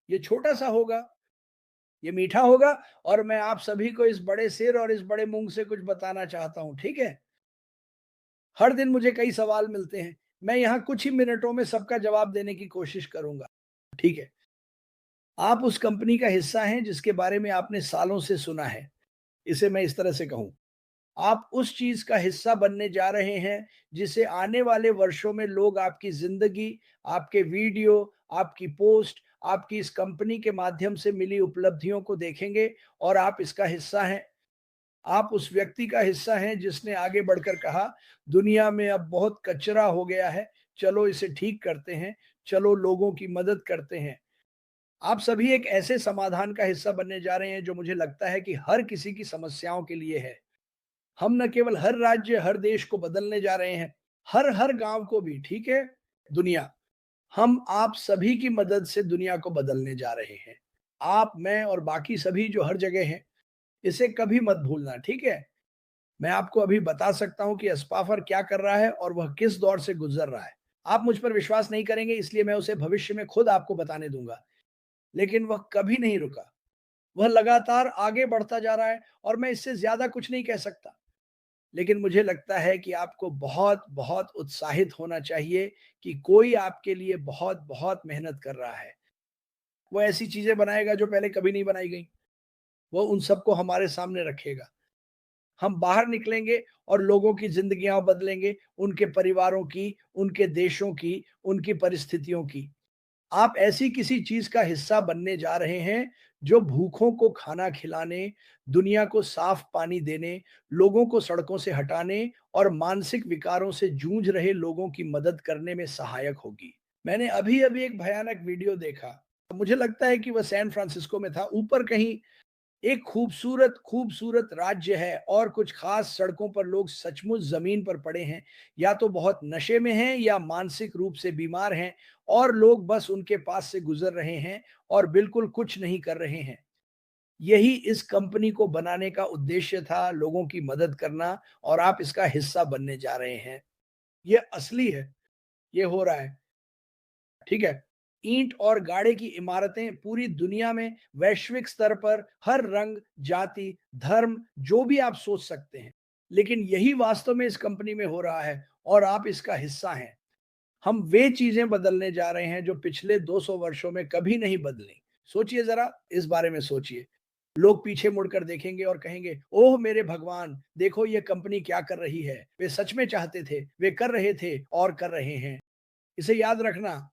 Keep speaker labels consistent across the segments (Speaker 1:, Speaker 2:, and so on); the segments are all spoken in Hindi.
Speaker 1: ये छोटा-सा होगा, ये मीठा होगा और मैं आप सभी को इस बड़े सिर और इस बड़े मुँह से कुछ बताना चाहता हूँ, ठीक है? हर दिन मुझे कई सवाल मिलते हैं। मैं यहाँ कुछ ही मिनटों में सबका जवाब देने की कोशिश करूँगा, ठीक है? आप उस कंपनी का हिस्सा हैं जिसके बारे में आपने सालों से सुना है। इसे मैं इस तरह से कहूँ, आप उस चीज़ का हिस्सा बनने जा रहे हैं जिसे आने वाले वर्षों में लोग आपकी ज़िंदगी, आपके वीडियो, आपकी पोस्ट, आपकी इस कंपनी के माध्यम से मिली उपलब्धियों को देखेंगे और आप इसका हिस्सा हैं। आप उस व्यक्ति का हिस्सा हैं जिसने आगे बढ़कर कहा, दुनिया में अब बहुत कचरा हो गया है, चलो इसे ठीक करते हैं, चलो लोगों की मदद करते हैं। आप सभी एक ऐसे समाधान का हिस्सा बनने जा रहे हैं जो मुझे लगता है कि हर किसी की समस्याओं के लिए है। हम न केवल हर राज्य, हर देश को बदलने जा रहे हैं, हर गाँव को भी, ठीक है? दुनिया। हम आप सभी की मदद से दुनिया को बदलने जा रहे हैं। आप, मैं और बाकी सभी जो हर जगह हैं, इसे कभी मत भूलना, ठीक है? मैं आपको अभी बता सकता हूँ कि अस्पाफर क्या कर रहा है और वह किस दौर से गुज़र रहा है। आप मुझ पर विश्वास नहीं करेंगे इसलिए मैं उसे भविष्य में खुद आपको बताने दूँगा। लेकिन वह कभी नहीं रुका। वह लगातार आगे बढ़ता जा रहा है और मैं इससे ज़्यादा कुछ नहीं कह सकता। लेकिन मुझे लगता है कि आपको बहुत-बहुत उत्साहित होना चाहिए कि कोई आपके लिए बहुत-बहुत मेहनत कर रहा है। वो ऐसी चीज़ें बनाएगा जो पहले कभी नहीं बनाई गई। वो उन सबको हमारे सामने रखेगा। हम बाहर निकलेंगे और लोगों की ज़िंदगियाँ बदलेंगे, उनके परिवारों की, उनके देशों की, उनकी परिस्थितियों की। आप ऐसी किसी चीज़ का हिस्सा बनने जा रहे हैं, जो भूखों को खाना खिलाने, दुनिया को साफ पानी देने, लोगों को सड़कों से हटाने और मानसिक विकारों से जूझ रहे लोगों की मदद करने में सहायक होगी। मैंने अभी-अभी एक भयानक वीडियो देखा। मुझे लगता है कि वह सैन फ्रांसिस्को में था। ऊपर कहीं एक खूबसूरत राज्य है और कुछ खास सड़कों पर लोग सचमुच ज़मीन पर पड़े हैं, या तो बहुत नशे में हैं या मानसिक रूप से बीमार हैं और लोग बस उनके पास से गुज़र रहे हैं और बिल्कुल कुछ नहीं कर रहे हैं। यही इस कंपनी को बनाने का उद्देश्य था, लोगों की मदद करना और आप इसका हिस्सा बनने जा रहे हैं। ये असली है, ये हो रहा है। ठीक है? ईंट और गाड़े की इमारतें पूरी दुनिया में वैश्विक स्तर पर हर रंग, जाति, धर्म जो भी आप सोच सकते हैं। लेकिन यही वास्तव में इस कंपनी में हो रहा है और आप इसका हिस्सा हैं। हम वे चीज़ें बदलने जा रहे हैं जो पिछले 200 वर्षों में कभी नहीं बदलीं। सोचिए ज़रा, इस बारे में सोचिए। लोग पीछे मुड़कर देखेंगे और कहेंगे, ओह मेरे भगवान! देखो ये कंपनी क्या कर रही है। वे सच में चाहते थे, वे कर रहे थे और कर रहे हैं। इसे याद रखना,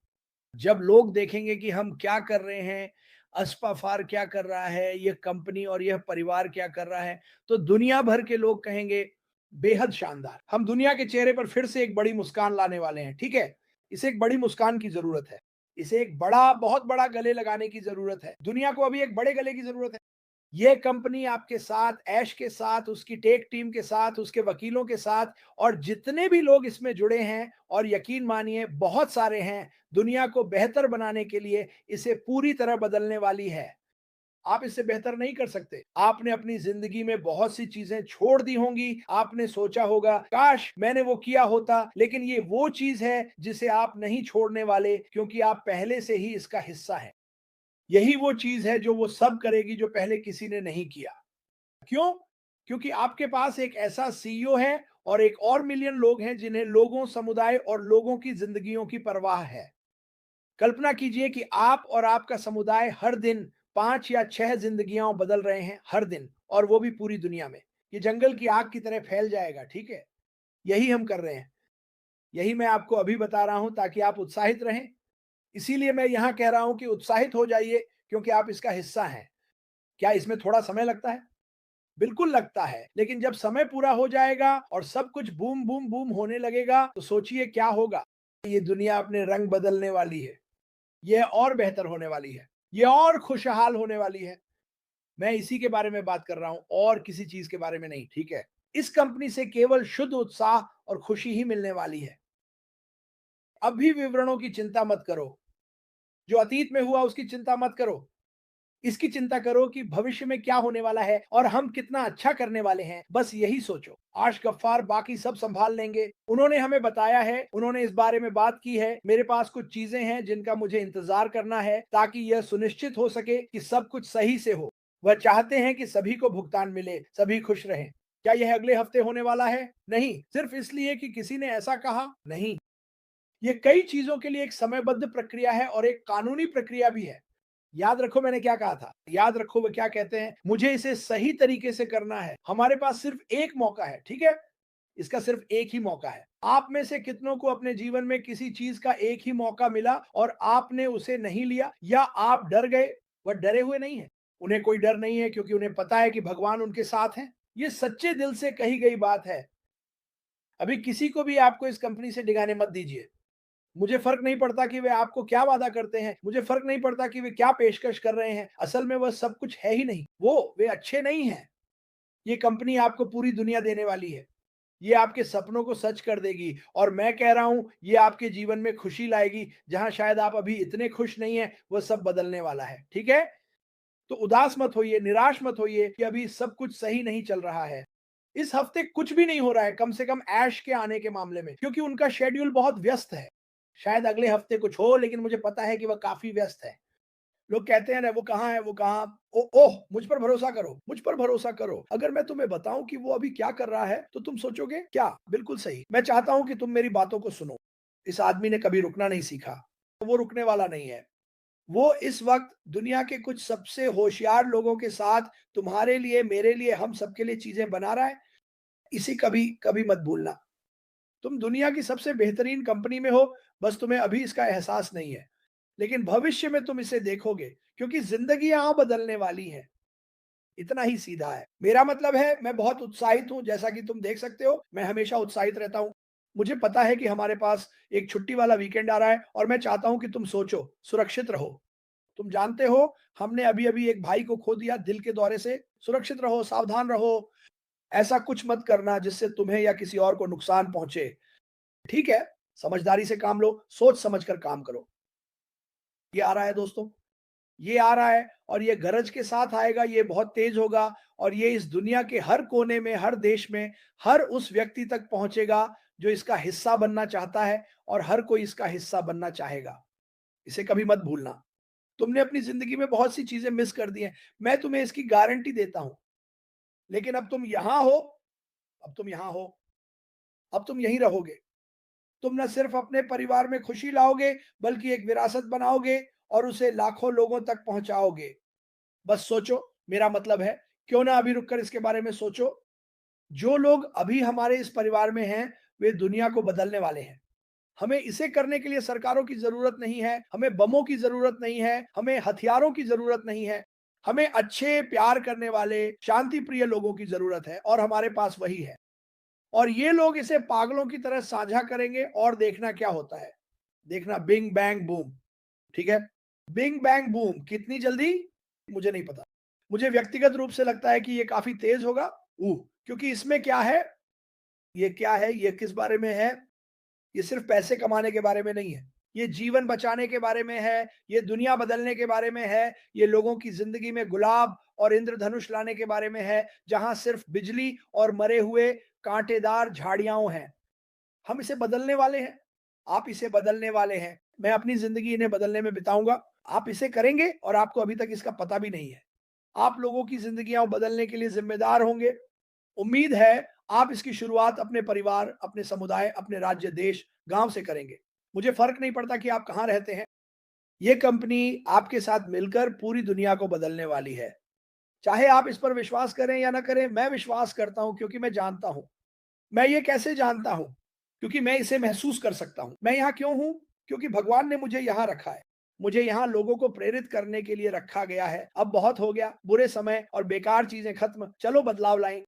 Speaker 1: जब लोग देखेंगे कि हम क्या कर रहे हैं, अस्पाफार क्या कर रहा है, यह कंपनी और यह परिवार क्या कर रहा है, तो दुनिया भर के लोग कहेंगे, बेहद शानदार। हम दुनिया के चेहरे पर फिर से एक बड़ी मुस्कान लाने वाले हैं, ठीक है? इसे एक बड़ी मुस्कान की ज़रूरत है। इसे एक बड़ा बहुत बड़ा गले लगाने की ज़रूरत है। दुनिया को अभी एक बड़े गले की ज़रूरत है। ये कंपनी आपके साथ, ऐश के साथ, उसकी टेक टीम के साथ, उसके वकीलों के साथ और जितने भी लोग इसमें जुड़े हैं, और यकीन मानिए बहुत सारे हैं, दुनिया को बेहतर बनाने के लिए इसे पूरी तरह बदलने वाली है। आप इससे बेहतर नहीं कर सकते। आपने अपनी ज़िंदगी में बहुत सी चीज़ें छोड़ दी होंगी, आपने सोचा होगा, काश मैंने वो किया होता, लेकिन ये वो चीज़ है जिसे आप नहीं छोड़ने वाले, क्योंकि आप पहले से ही इसका हिस्सा हैं। यही वो चीज़ है जो वो सब करेगी जो पहले किसी ने नहीं किया। क्यों? क्योंकि आपके पास एक ऐसा सीईओ है और एक और मिलियन लोग हैं जिन्हें लोगों, समुदाय और लोगों की ज़िंदगियों की परवाह है। कल्पना कीजिए कि आप और आपका समुदाय हर दिन 5 या 6 ज़िंदगियाँ बदल रहे हैं, हर दिन, और वो भी पूरी दुनिया में। ये जंगल की आग की तरह फैल जाएगा, ठीक है? यही हम कर रहे हैं। यही मैं आपको अभी बता रहा हूँ ताकि आप उत्साहित रहें। इसीलिए मैं यहाँ कह रहा हूँ कि उत्साहित हो जाइए, क्योंकि आप इसका हिस्सा हैं। क्या इसमें थोड़ा समय लगता है? बिल्कुल लगता है, लेकिन जब समय पूरा हो जाएगा और सब कुछ बूम, बूम, बूम होने लगेगा, तो सोचिए क्या होगा? ये दुनिया अपने रंग बदलने वाली है। ये और बेहतर होने वाली है। ये और खुशहाल होने वाली है। मैं इसी के बारे में बात कर रहा हूँ और किसी चीज़ के बारे में नहीं, ठीक है? इस कंपनी से केवल शुद्ध उत्साह और खुशी ही मिलने वाली है। अभी विवरणों की चिंता मत करो। जो अतीत में हुआ उसकी चिंता मत करो। इसकी चिंता करो कि भविष्य में क्या होने वाला है और हम कितना अच्छा करने वाले हैं, बस यही सोचो। आश गफ्फार बाकी सब संभाल लेंगे। उन्होंने हमें बताया है, उन्होंने इस बारे में बात की है। मेरे पास कुछ चीजें हैं जिनका मुझे इंतजार करना है ताकि यह सुनिश्चित हो सके कि सब कुछ सही से हो। वह चाहते हैं कि सभी को भुगतान मिले, सभी खुश रहें। क्या यह अगले हफ्ते होने वाला है? नहीं। सिर्फ इसलिए कि किसी ने ऐसा कहा? नहीं। ये कई चीजों के लिए एक समयबद्ध प्रक्रिया है और एक कानूनी प्रक्रिया भी है। याद रखो मैंने क्या कहा था, याद रखो वो क्या कहते हैं, मुझे इसे सही तरीके से करना है। हमारे पास सिर्फ एक मौका है, ठीक है? इसका सिर्फ एक ही मौका है। आप में से कितनों को अपने जीवन में किसी चीज का एक ही मौका मिला और आपने उसे नहीं लिया, या आप डर गए? वह डरे हुए नहीं है। उन्हें कोई डर नहीं है क्योंकि उन्हें पता है कि भगवान उनके साथ हैं। ये सच्चे दिल से कही गई बात है। अभी किसी को भी आपको इस कंपनी से डिगाने मत दीजिए। मुझे फ़र्क नहीं पड़ता कि वे आपको क्या वादा करते हैं, मुझे फ़र्क नहीं पड़ता कि वे क्या पेशकश कर रहे हैं, असल में वह सब कुछ है ही नहीं। वे अच्छे नहीं हैं। ये कंपनी आपको पूरी दुनिया देने वाली है। ये आपके सपनों को सच कर देगी और मैं कह रहा हूँ, ये आपके जीवन में खुशी लाएगी, जहाँ शायद आप अभी इतने खुश नहीं हैं, वो सब बदलने वाला है, ठीक है? तो उदास मत होइए, निराश मत होइए कि अभी सब कुछ सही नहीं चल रहा है। इस हफ्ते कुछ भी नहीं हो रहा है, कम से कम ऐश के आने के मामले में, क्योंकि उनका शेड्यूल बहुत व्यस्त है। शायद अगले हफ्ते कुछ हो, लेकिन मुझे पता है कि वह काफ़ी व्यस्त है। लोग कहते हैं ना, वो कहाँ है, वो कहाँ? ओह! मुझ पर भरोसा करो, मुझ पर भरोसा करो। अगर मैं तुम्हें बताऊँ कि वो अभी क्या कर रहा है, तो तुम सोचोगे क्या? बिल्कुल सही। मैं चाहता हूँ कि तुम मेरी बातों को सुनो। इस आदमी ने कभी रुकना नहीं सीखा। वो रुकने वाला नहीं है। वो इस वक़्त दुनिया के कुछ सबसे होशियार लोगों के साथ तुम्हारे लिए, मेरे लिए, हम सबके लिए चीज़ें बना रहा है। इसे कभी कभी मत भूलना। तुम दुनिया की सबसे बेहतरीन कंपनी में हो, बस तुम्हें अभी इसका एहसास नहीं है। लेकिन भविष्य में तुम इसे देखोगे, क्योंकि ज़िंदगी यहाँ बदलने वाली है। इतना ही सीधा है। मेरा मतलब है, मैं बहुत उत्साहित हूँ, जैसा कि तुम देख सकते हो, मैं हमेशा उत्साहित रहता हूँ। मुझे पता है कि हमारे पास एक छुट्टी वाला वीकेंड आ रहा है और मैं चाहता हूँ कि तुम सोचो, सुरक्षित रहो। तुम जानते हो, हमने अभी-अभी एक भाई को खो दिया दिल के दौरे से। सुरक्षित रहो, सावधान रहो, ऐसा कुछ मत करना जिससे तुम्हें या किसी और को नुकसान पहुँचे। ठीक है? समझदारी से काम लो, सोच समझ कर काम करो। ये आ रहा है दोस्तों, ये आ रहा है और ये गरज के साथ आएगा, ये बहुत तेज़ होगा और ये इस दुनिया के हर कोने में, हर देश में, हर उस व्यक्ति तक पहुँचेगा जो इसका हिस्सा बनना चाहता है और हर कोई इसका हिस्सा बनना चाहेगा। इसे कभी मत भूलना। तुमने अपनी ज़िंदगी में बहुत सी चीज़ें मिस कर दी हैं, मैं तुम्हें इसकी गारंटी देता हूँ। लेकिन अब तुम यहाँ हो, अब तुम यहीं रहोगे। तुम न सिर्फ अपने परिवार में खुशी लाओगे, बल्कि एक विरासत बनाओगे और उसे लाखों लोगों तक पहुँचाओगे। बस सोचो, मेरा मतलब है, क्यों ना अभी रुक कर इसके बारे में सोचो। जो लोग अभी हमारे इस परिवार में हैं, वे दुनिया को बदलने वाले हैं। हमें इसे करने के लिए सरकारों की ज़रूरत नहीं है, हमें बमों की ज़रूरत नहीं है, हमें हथियारों की ज़रूरत नहीं है। हमें अच्छे, प्यार करने वाले, शांति प्रिय लोगों की ज़रूरत है और हमारे पास वही है। और ये लोग इसे पागलों की तरह साझा करेंगे और देखना क्या होता है। देखना बिंग बैंग बूम, ठीक है? बिंग बैंग बूम कितनी जल्दी? मुझे नहीं पता। मुझे व्यक्तिगत रूप से लगता है कि ये काफ़ी तेज़ होगा। क्योंकि इसमें क्या है? ये क्या है? ये किस बारे में है? ये सिर्फ पैसे कमाने के बारे में नहीं है। ये जीवन बचाने के बारे में है, ये दुनिया बदलने के बारे में है, ये लोगों की ज़िंदगी में गुलाब और इंद्रधनुष लाने के बारे में है, जहाँ सिर्फ बिजली और मरे हुए कांटेदार झाड़ियाँ हैं। हम इसे बदलने वाले हैं, आप इसे बदलने वाले हैं। मैं अपनी ज़िंदगी इन्हें बदलने में बिताऊँगा। आप इसे करेंगे और आपको अभी तक इसका पता भी नहीं है। आप लोगों की ज़िंदगियाँ बदलने के लिए ज़िम्मेदार होंगे। उम्मीद है आप इसकी शुरुआत अपने परिवार, अपने समुदाय, अपने राज्य, देश, गाँव से करेंगे। मुझे फ़र्क नहीं पड़ता कि आप कहाँ रहते हैं। ये कंपनी आपके साथ मिलकर पूरी दुनिया को बदलने वाली है। चाहे आप इस पर विश्वास करें या ना करें, मैं विश्वास करता हूँ क्योंकि मैं जानता हूँ। मैं ये कैसे जानता हूँ? क्योंकि मैं इसे महसूस कर सकता हूँ। मैं यहाँ क्यों हूँ? क्योंकि भगवान ने मुझे यहाँ रखा है। मुझे यहाँ लोगों को प्रेरित करने के लिए रखा गया है। अब बहुत हो गया, बुरे समय और बेकार चीज़ें खत्म, चलो बदलाव लाएँ।